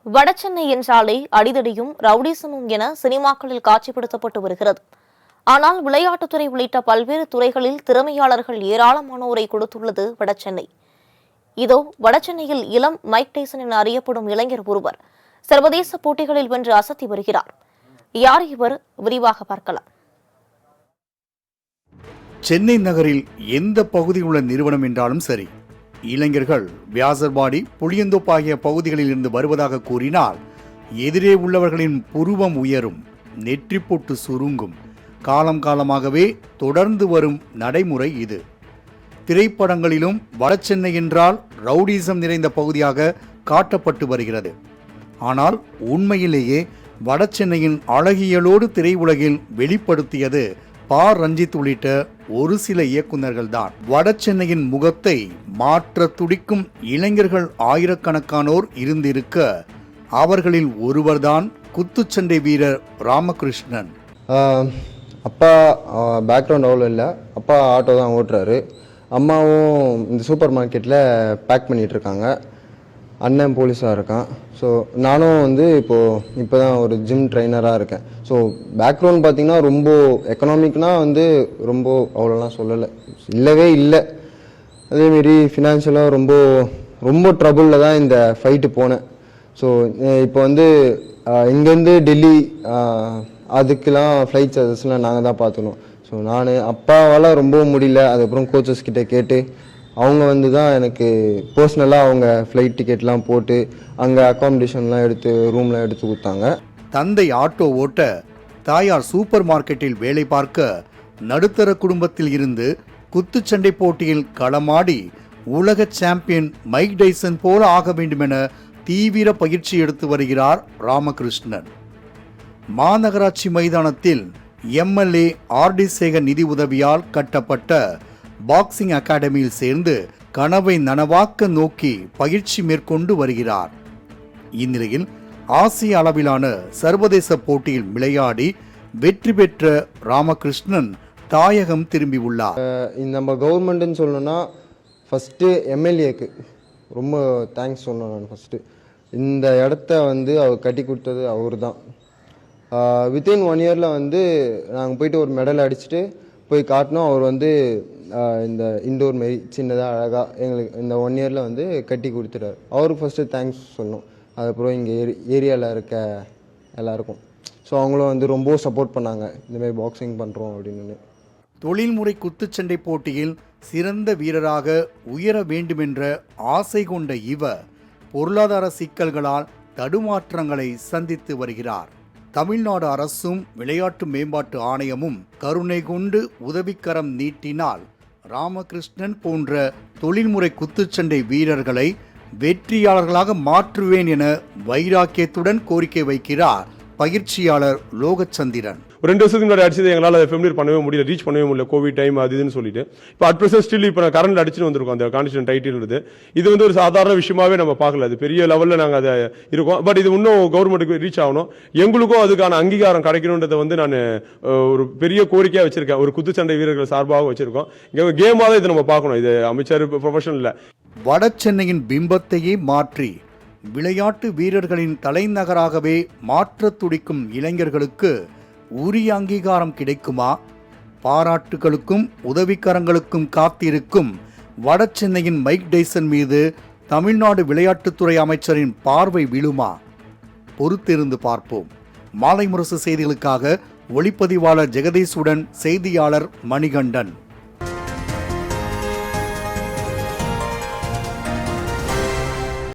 வடசென்னை என்றாலே அடிதடியும் ரவுடிசமும் என சினிமாக்களில் காட்சிப்படுத்தப்பட்டு வருகிறது. ஆனால் விளையாட்டுத்துறை உள்ளிட்ட பல்வேறு துறைகளில் திறமையாளர்கள் ஏராளமானோரை கொடுத்துள்ளது வடசென்னை. இதோ வடசென்னையில் இளம் மைக் டைசன் என அறியப்படும் இளைஞர் ஒருவர் சர்வதேச போட்டிகளில் வென்று அசத்தி வருகிறார். யார் இவர்? விரிவாக பார்க்கலாம். சென்னை நகரில் எந்த பகுதியில் உள்ள நிறுவனம் என்றாலும் சரி, இளைஞர்கள் வியாசர்பாடி, புளியந்தோப்பு ஆகிய பகுதிகளில் இருந்து வருவதாக கூறினால் எதிரே உள்ளவர்களின் புருவம் உயரும், நெற்றிப்பொட்டு சுருங்கும். காலம் காலமாகவே தொடர்ந்து வரும் நடைமுறை இது. திரைப்படங்களிலும் வடசென்னை என்றால் ரவுடிசம் நிறைந்த பகுதியாக காட்டப்பட்டு வருகிறது. ஆனால் உண்மையிலேயே வடசென்னையின் அழகியலோடு திரையுலகில் வெளிப்படுத்தியது பா. ரஞ்சித் உள்ளிட்ட ஒரு சில இயக்குநர்கள் தான். வடசென்னையின் முகத்தை மாற்ற துடிக்கும் இளைஞர்கள் ஆயிரக்கணக்கானோர் இருந்திருக்க, அவர்களில் ஒருவர்தான் குத்துச்சண்டை வீரர் ராமகிருஷ்ணன். அப்பா பேக்ரவுண்ட் அவ்வளோ இல்லை, அப்பா ஆட்டோ தான் ஓட்டுறாரு. அம்மாவும் இந்த சூப்பர் மார்க்கெட்டில் பேக் பண்ணிகிட்ருக்காங்க. அண்ணன் போலீஸாக இருக்கான். ஸோ நானும் இப்போ தான் ஒரு ஜிம் ட்ரைனராக இருக்கேன். ஸோ பேக்ரவுண்ட் பார்த்திங்கன்னா ரொம்ப எக்கனாமிக்னால் ரொம்ப அவ்வளோலாம் சொல்லலை, இல்லவே இல்லை. அதேமாரி ஃபினான்ஷியலாக ரொம்ப ட்ரபுளில் தான் இந்த ஃபைட்டு போனேன். ஸோ இப்போ இங்கேருந்து டெல்லி அதுக்கெலாம் ஃப்ளைட் சார்ஜஸ்லாம் நாங்கள் தான் பார்த்துக்கணும். ஸோ நான் அப்பாவால் ரொம்ப முடியல. அதுக்கப்புறம் கோச்சஸ் கிட்டே கேட்டு அவங்க தான் எனக்கு பர்சனலாக அவங்க ஃப்ளைட் டிக்கெட்லாம் போட்டு அங்கே அக்காமடேஷன்லாம் எடுத்து ரூம்லாம் எடுத்து கொடுத்தாங்க. தந்தை ஆட்டோ ஓட்ட, தாயார் சூப்பர் மார்க்கெட்டில் வேலை பார்க்க, நடுத்தர குடும்பத்தில் இருந்து குத்துச்சண்டை போட்டியில் களமாடி உலக சாம்பியன் மைக் டைசன் போல ஆக வேண்டுமென தீவிர பயிற்சி எடுத்து வருகிறார் ராமகிருஷ்ணன். மாநகராட்சி மைதானத்தில் எம்எல்ஏ ஆர்.டி. சேகர் நிதி உதவியால் கட்டப்பட்ட பாக்ஸிங் அகாடமியில் சேர்ந்து கனவை நனவாக்க நோக்கி பயிற்சி மேற்கொண்டு வருகிறார். இந்நிலையில் ஆசிய அளவிலான சர்வதேச போட்டியில் விளையாடி வெற்றி பெற்ற ராமகிருஷ்ணன் தாயகம் திரும்பியுள்ளார். நம்ம கவர்மெண்ட்னு சொல்லணும்னா ஃபஸ்ட்டு எம்எல்ஏக்கு ரொம்ப தேங்க்ஸ் சொல்லணும். நான் ஃபஸ்ட்டு இந்த இடத்த அவர் கட்டி கொடுத்தது அவர் தான். வித்தின் 1 இயரில் நாங்கள் போயிட்டு ஒரு மெடல் அடிச்சுட்டு போய் காட்டினோம். அவர் இந்த இண்டோர் மாரி சின்னதாக அழகாக எங்களுக்கு இந்த 1 இயரில் கட்டி கொடுத்துட்டார். அவருக்கு ஃபஸ்ட்டு தேங்க்ஸ் சொல்லணும். அதுக்கப்புறம் இங்கே ஏரியாவில் இருக்க எல்லாருக்கும். ஸோ அவங்களும் ரொம்ப சப்போர்ட் பண்ணாங்க, இந்தமாரி பாக்ஸிங் பண்ணுறோம் அப்படின்னு. தொழில்முறை குத்துச்சண்டை போட்டியில் சிறந்த வீரராக உயர வேண்டுமென்ற ஆசை கொண்ட இவர் பொருளாதார சிக்கல்களால் தடுமாற்றங்களை சந்தித்து வருகிறார். தமிழ்நாடு அரசும் விளையாட்டு மேம்பாட்டு ஆணையமும் கருணை கொண்டு உதவிக்கரம் நீட்டினால் ராமகிருஷ்ணன் போன்ற தொழில்முறை குத்துச்சண்டை வீரர்களை வெற்றியாளர்களாக மாற்றுவேன் என வைராக்கியத்துடன் கோரிக்கை வைக்கிறார் பயிற்சியாளர் லோகச்சந்திரன். ஒரு 2 வருஷத்துக்கு முன்னாடி அடிச்சது எங்களால் அதை ஃபெமிலியர் பண்ணவே முடியல, ரீச் பண்ணவே முடியல, கோவிட் டைம் அது இதுன்னு சொல்லிட்டு. இப்போ அட் ப்ரெசென்ட் ஸ்டில் இப்போ நான் கரண்ட் அடிச்சுட்டு வந்திருக்கோம் அந்த கான்ஸ்டியூஷன் டைட்டில்ன்றது. இது ஒரு சாதாரண விஷயமாவே நம்ம பார்க்கல, அது பெரிய லெவலில் நாங்கள் அதை இருக்கோம். பட் இது இன்னும் கவர்மெண்ட்டுக்கு ரீச் ஆகணும், எங்களுக்கும் அதுக்கான அங்கீகாரம் கிடைக்கணுன்றதை நான் ஒரு பெரிய கோரிக்கையாக வச்சிருக்கேன். ஒரு குத்துச்சண்டை வீரர்கள் சார்பாக வச்சிருக்கோம். இங்கே கேமாக தான் இதை நம்ம பார்க்கணும், இது அமைச்சர் ப்ரொஃபஷனல் இல்லை. வட சென்னையின் பிம்பத்தையே மாற்றி விளையாட்டு வீரர்களின் தலைநகராகவே மாற்ற துடிக்கும் இளைஞர்களுக்கு உரிய அங்கீகாரம் கிடைக்குமா? பாராட்டுகளுக்கும் உதவிக்கரங்களுக்கும் காத்திருக்கும் வட சென்னையின் மைக் டைசன் மீது தமிழ்நாடு விளையாட்டுத்துறை அமைச்சரின் பார்வை விழுமா? பொறுத்திருந்து பார்ப்போம். மாலை முரசு செய்திகளுக்காக ஒளிப்பதிவாளர் ஜெகதீஷுடன் செய்தியாளர் மணிகண்டன்.